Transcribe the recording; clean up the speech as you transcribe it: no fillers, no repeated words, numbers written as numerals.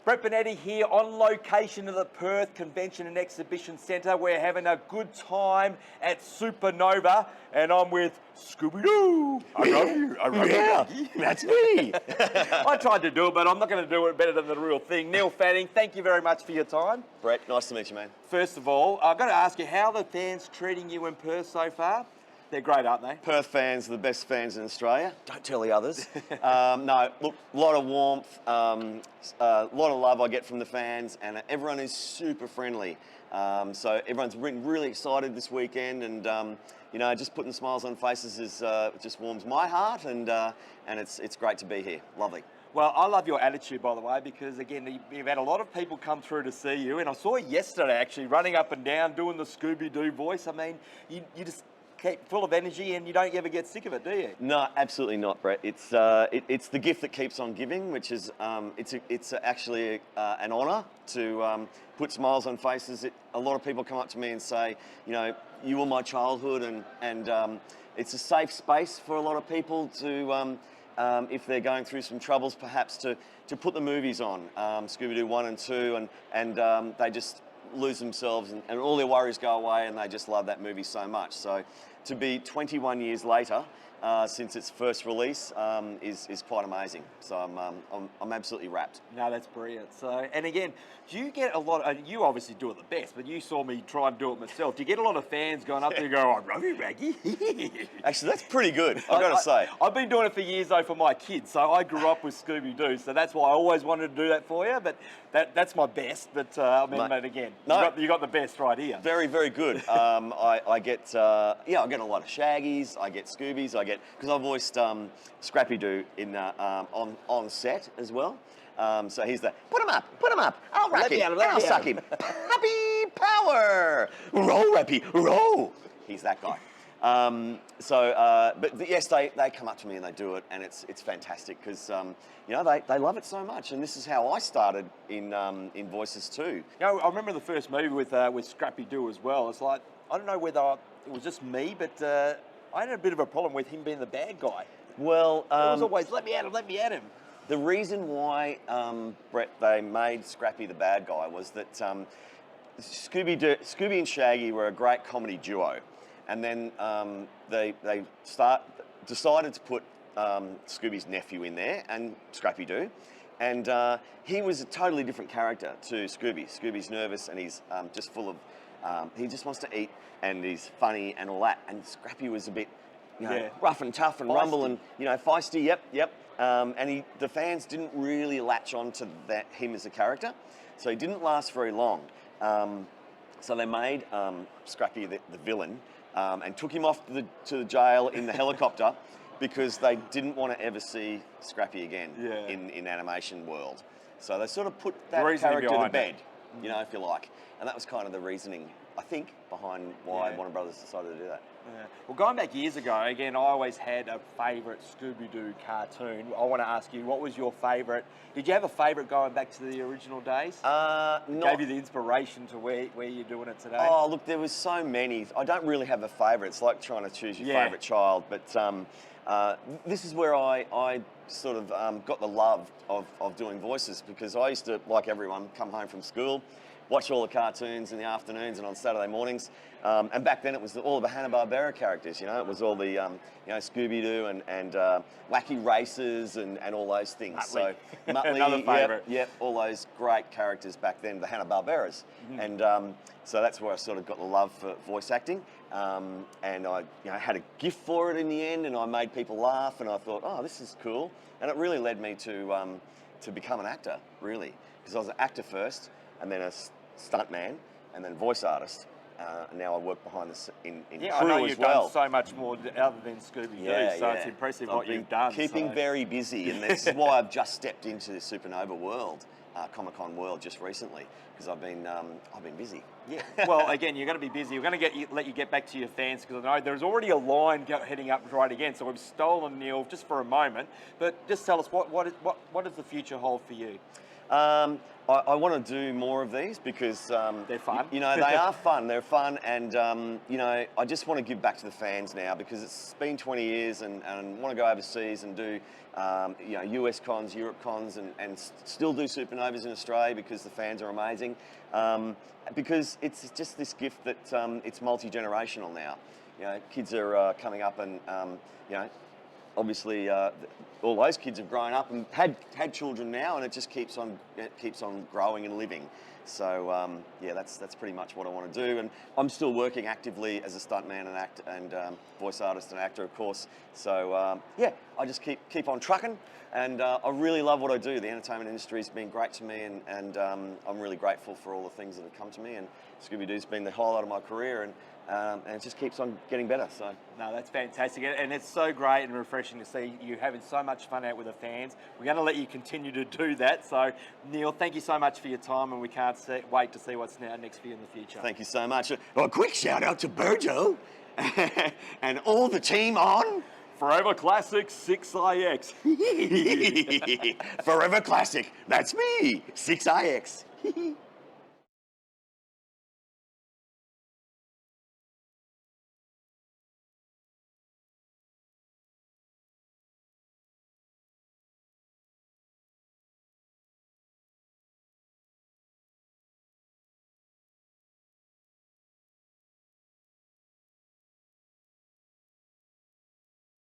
Brett Bonetti here on location at the Perth Convention and Exhibition Centre. We're having a good time at Supanova, and I'm with Scooby-Doo. I love you. I love you. That's me. I tried to do it, but I'm not going to do it better than the real thing. Neil Fanning, thank you very much for your time. Brett, nice to meet you, man. First of all, I've got to ask you, how are the fans treating you in Perth so far? They're great, aren't they? Perth fans are the best fans in Australia. Don't tell the others. No, look, a lot of warmth, a lot of love I get from the fans, and everyone is super friendly. So everyone's really excited this weekend, and you know, just putting smiles on faces is just warms my heart, and it's great to be here. Lovely. Well, I love your attitude, by the way, because, again, you've had a lot of people come through to see you, and I saw you yesterday, actually, running up and down, doing the Scooby-Doo voice. I mean, you just keep full of energy, and you don't ever get sick of it, do you? No, absolutely not, Brett. It's the gift that keeps on giving, which is it's actually an honour to put smiles on faces. A lot of people come up to me and say, you know, you were my childhood, and it's a safe space for a lot of people to, if they're going through some troubles, perhaps to put the movies on, Scooby-Doo 1 and 2, and they just lose themselves, and all their worries go away, and they just love that movie so much. So to be 21 years later since its first release is quite amazing. So I'm absolutely wrapped. No, that's brilliant. So, and again, do you get a lot, you obviously do it the best, but you saw me try and do it myself. Do you get a lot of fans going up there and go, I love you, Raggy? Actually, that's pretty good, I've got to say. I've been doing it for years, though, for my kids. So I grew up with Scooby-Doo, so that's why I always wanted to do that for you, but that's my best. But I mean, mate, again, you got the best right here. Very, very good. I get I get a lot of Shaggies, I get Scoobies, because I've voiced Scrappy-Doo in on set as well. So he's the put him up, I'll rack him, I'll suck him. Happy power, roll, Rappy, roll. He's that guy. But yes, they come up to me and they do it, and it's fantastic because you know, they love it so much, and this is how I started in voices too. You know, I remember the first movie with Scrappy-Doo as well. It's like, I don't know whether it was just me, but I had a bit of a problem with him being the bad guy. Well, it was always, let me at him. The reason why, Brett, they made Scrappy the bad guy was that Scooby and Shaggy were a great comedy duo, and then they decided to put Scooby's nephew in there, and Scrappy-Doo, and he was a totally different character to Scooby. Scooby's nervous, and he's just full of, he just wants to eat, and he's funny and all that, and Scrappy was a bit, you know, rough and tough and feisty. Rumble and, you know, feisty, yep. And the fans didn't really latch on to him as a character, so he didn't last very long. So they made Scrappy the villain, and took him off to the jail in the helicopter because they didn't want to ever see Scrappy again in animation world. So they sort of put that character to bed, you know, if you like. And that was kind of the reasoning, I think, behind why Warner Brothers decided to do that. Yeah. Well, going back years ago, again, I always had a favourite Scooby-Doo cartoon. I want to ask you, what was your favourite? Did you have a favourite going back to the original days? Gave you the inspiration to where you're doing it today? Oh, look, there was so many. I don't really have a favourite. It's like trying to choose your favourite child. But this is where I sort of got the love of doing voices, because I used to, like everyone, come home from school, watch all the cartoons in the afternoons and on Saturday mornings. And back then it was all the Hanna-Barbera characters, you know. It was all the, you know, Scooby-Doo and Wacky Races and all those things. Muttley. So Muttley, another favourite. Yep, all those great characters back then, the Hanna-Barberas. And so that's where I sort of got the love for voice acting. And I had a gift for it in the end, and I made people laugh, and I thought, oh, this is cool. And it really led me to become an actor, really. Because I was an actor first, and then a stuntman, and then voice artist. And now I work behind in crew as well. I know you've done so much more other than Scooby-Doo, so it's impressive what you've done. Keeping very busy, and this is why I've just stepped into the Supanova world, Comic-Con world, just recently, because I've been busy. Yeah. Well, again, you're going to be busy. We're going to let you get back to your fans, because I know there's already a line heading up right again. So we've stolen Neil just for a moment, but just tell us what does the future hold for you? I want to do more of these because they're fun. You know, they are fun. They're fun, and you know, I just want to give back to the fans now, because it's been 20 years, and want to go overseas and do, US cons, Europe cons, and still do Supanovas in Australia because the fans are amazing. Because it's just this gift that it's multi-generational now. Kids are coming up and, obviously all those kids have grown up and had children now, and it just keeps on growing and living. So that's pretty much what I want to do, and I'm still working actively as a stuntman and voice artist and actor, of course. So I just keep on trucking, and I really love what I do. The entertainment industry's been great to me, and I'm really grateful for all the things that have come to me. And Scooby-Doo's been the highlight of my career, and it just keeps on getting better. So no, that's fantastic, and it's so great and refreshing to see you having so much fun out with the fans. We're going to let you continue to do that. So Neil, thank you so much for your time, and we can't wait to see what's next for you in the future. Thank you so much. A quick shout out to Burjo and all the team on Forever Classic 6IX. Forever Classic. That's me, 6IX.